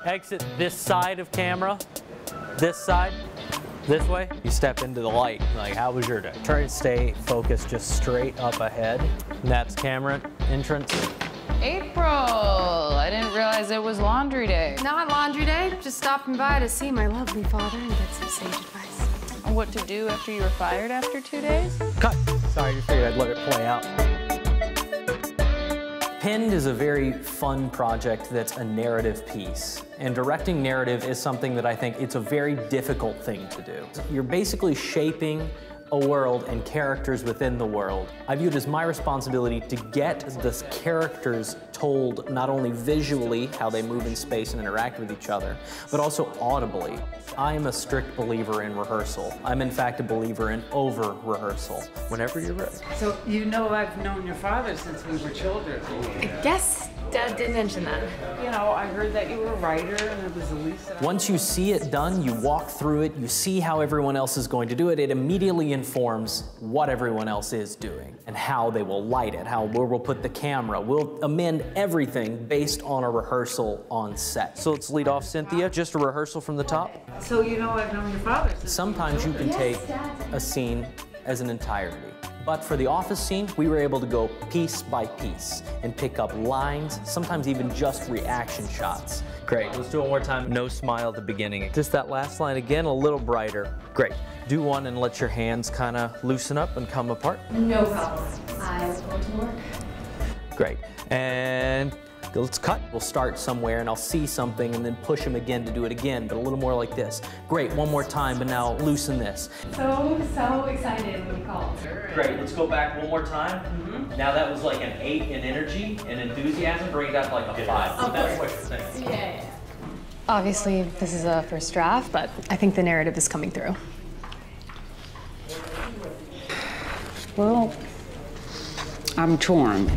Exit this side of camera, this side, this way. You step into the light, like, how was your day? Try to stay focused just straight up ahead. And that's camera entrance. April, I didn't realize it was laundry day. Not laundry day, just stopping by to see my lovely father and get some sage advice. What to do after you were fired after 2 days? Cut. Sorry, just figured I'd let it play out. Pinned is a very fun project that's a narrative piece. And directing narrative is something that I think it's a very difficult thing to do. You're basically shaping a world and characters within the world. I view it as my responsibility to get the characters told not only visually how they move in space and interact with each other, but also audibly. I am a strict believer in rehearsal. I'm in fact a believer in over-rehearsal. Whenever you're ready. So you know I've known your father since we were children. I guess Dad did mention that. You know, I heard that you were a writer and it was the least that Once you see it done, you walk through it, you see how everyone else is going to do it, it immediately informs what everyone else is doing and how they will light it, where we'll put the camera. We'll amend everything based on a rehearsal on set. So let's lead off, Cynthia, just a rehearsal from the top. So you know I've known your father since Sometimes you can take a scene as an entirety. But for the office scene, we were able to go piece by piece and pick up lines, sometimes even just reaction shots. Great, let's do it one more time. No smile at the beginning. Just that last line again, a little brighter. Great. Do one and let your hands kind of loosen up and come apart. No problem. I was going to work. Great. And let's cut. We'll start somewhere and I'll see something and then push him again to do it again, but a little more like this. Great, one more time, but now loosen this. So excited when you called. Great, let's go back one more time. Now that was like an 8 in energy and enthusiasm, bring it up to like a 5. So that's what you're saying. Yeah. Obviously, this is a first draft, but I think the narrative is coming through. Well, I'm torn.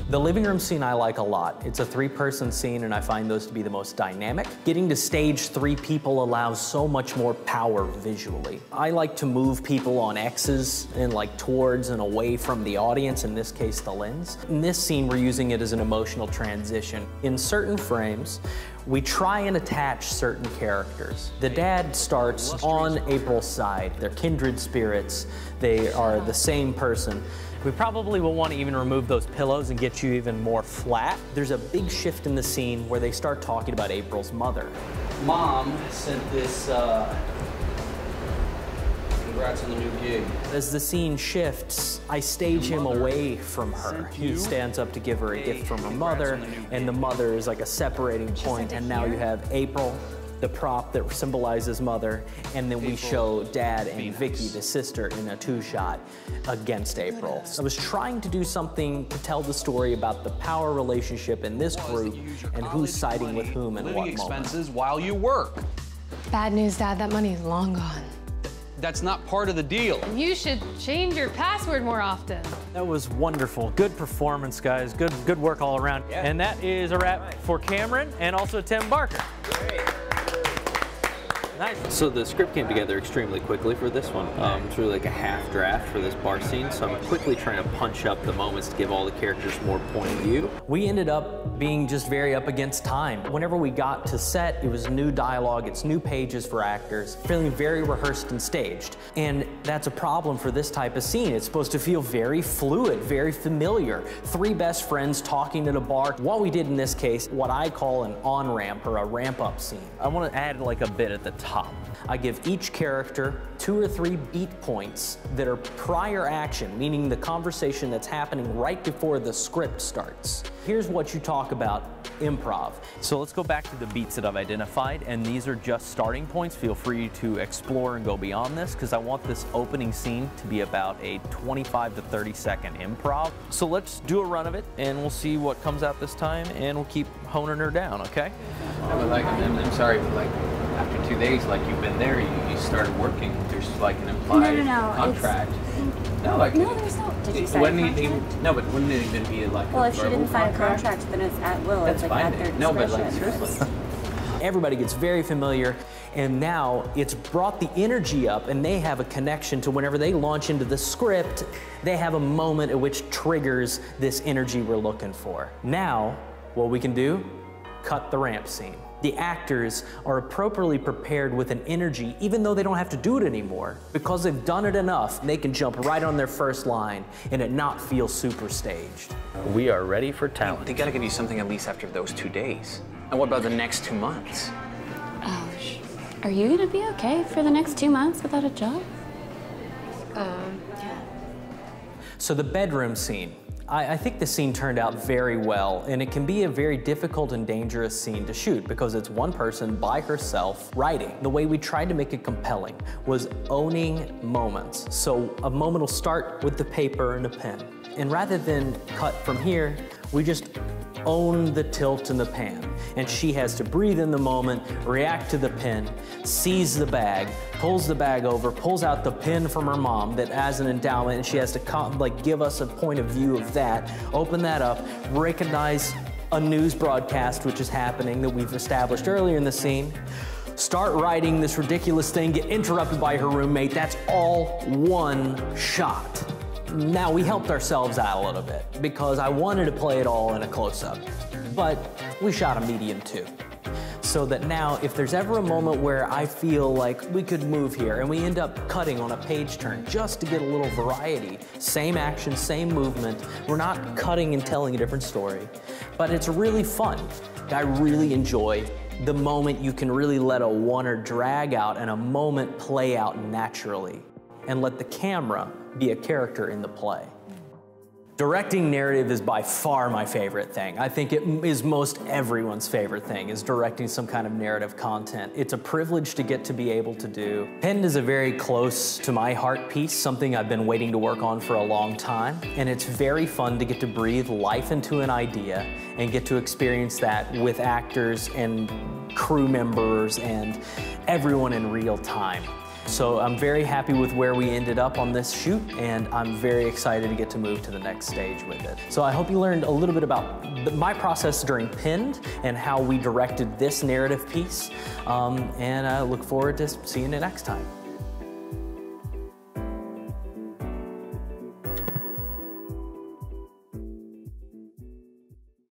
The living room scene I like a lot. It's a 3-person scene and I find those to be the most dynamic. Getting to stage 3 people allows so much more power visually. I like to move people on X's and like towards and away from the audience, in this case the lens. In this scene we're using it as an emotional transition. In certain frames, we try and attach certain characters. The dad starts on April's side. They're kindred spirits. They are the same person. We probably will want to even remove those pillows and get you even more flat. There's a big shift in the scene where they start talking about April's mother. Mom sent this, congrats on the new gig. As the scene shifts, I stage him away from her. He stands up to give her a gift from her mother, and the mother is like a separating point, and now you have April, the prop that symbolizes mother, and then we show Dad and Vicky, the sister, in a 2-shot against April. I was trying to do something to tell the story about the power relationship in this group and who's siding with whom and what expenses moment. while you work. Bad news, Dad, that money is long gone. That's not part of the deal. You should change your password more often. That was wonderful. Good performance, guys. Good work all around. Yeah. And that is a wrap for Cameron and also Tim Barker. Great. Nice. So the script came together extremely quickly for this one. It's really like a half draft for this bar scene, so I'm quickly trying to punch up the moments to give all the characters more point of view. We ended up being just very up against time. Whenever we got to set, it was new dialogue, it's new pages for actors, feeling very rehearsed and staged. And that's a problem for this type of scene. It's supposed to feel very fluid, very familiar. 3 best friends talking at a bar. What we did in this case, what I call an on-ramp or a ramp-up scene. I want to add like a bit at the top. I give each character 2 or 3 beat points that are prior action, meaning the conversation that's happening right before the script starts. Here's what you talk about, improv. So let's go back to the beats that I've identified, and these are just starting points. Feel free to explore and go beyond this, because I want this opening scene to be about a 25 to 30 second improv. So let's do a run of it, and we'll see what comes out this time, and we'll keep honing her down, okay? I'm sorry, but after 2 days, you've been there, you started working. There's an implied contract. No, there's no. Did you sign a contract? No, but wouldn't it even be Well, if she didn't sign a contract, then it's at will. That's it's fine. at their No, but discretion. seriously. Everybody gets very familiar, and now it's brought the energy up, and they have a connection to whenever they launch into the script, they have a moment at which triggers this energy we're looking for. Now, what we can do, cut the ramp scene. The actors are appropriately prepared with an energy, even though they don't have to do it anymore. Because they've done it enough, they can jump right on their first line and it not feel super staged. We are ready for talent. They gotta give you something at least after those 2 days. And what about the next 2 months? Oh, are you gonna be okay for the next 2 months without a job? Yeah. So the bedroom scene. I think the scene turned out very well, and it can be a very difficult and dangerous scene to shoot because it's one person by herself writing. The way we tried to make it compelling was owning moments. So a moment will start with the paper and a pen. And rather than cut from here, we just own the tilt and the pan. And she has to breathe in the moment, react to the pen, seize the bag, pulls the bag over, pulls out the pen from her mom that as an endowment, and she has to give us a point of view of that, open that up, recognize a news broadcast which is happening that we've established earlier in the scene, start writing this ridiculous thing, get interrupted by her roommate. That's all one shot. Now, we helped ourselves out a little bit because I wanted to play it all in a close-up, but we shot a medium too. So that now, if there's ever a moment where I feel like we could move here and we end up cutting on a page turn just to get a little variety, same action, same movement, we're not cutting and telling a different story, but it's really fun. I really enjoy the moment you can really let a oneer drag out and a moment play out naturally and let the camera be a character in the play. Directing narrative is by far my favorite thing. I think it is most everyone's favorite thing, is directing some kind of narrative content. It's a privilege to get to be able to do. Pinned is a very close to my heart piece, something I've been waiting to work on for a long time. And it's very fun to get to breathe life into an idea and get to experience that with actors and crew members and everyone in real time. So I'm very happy with where we ended up on this shoot, and I'm very excited to get to move to the next stage with it. So I hope you learned a little bit about my process during Pinned and how we directed this narrative piece, and I look forward to seeing you next time.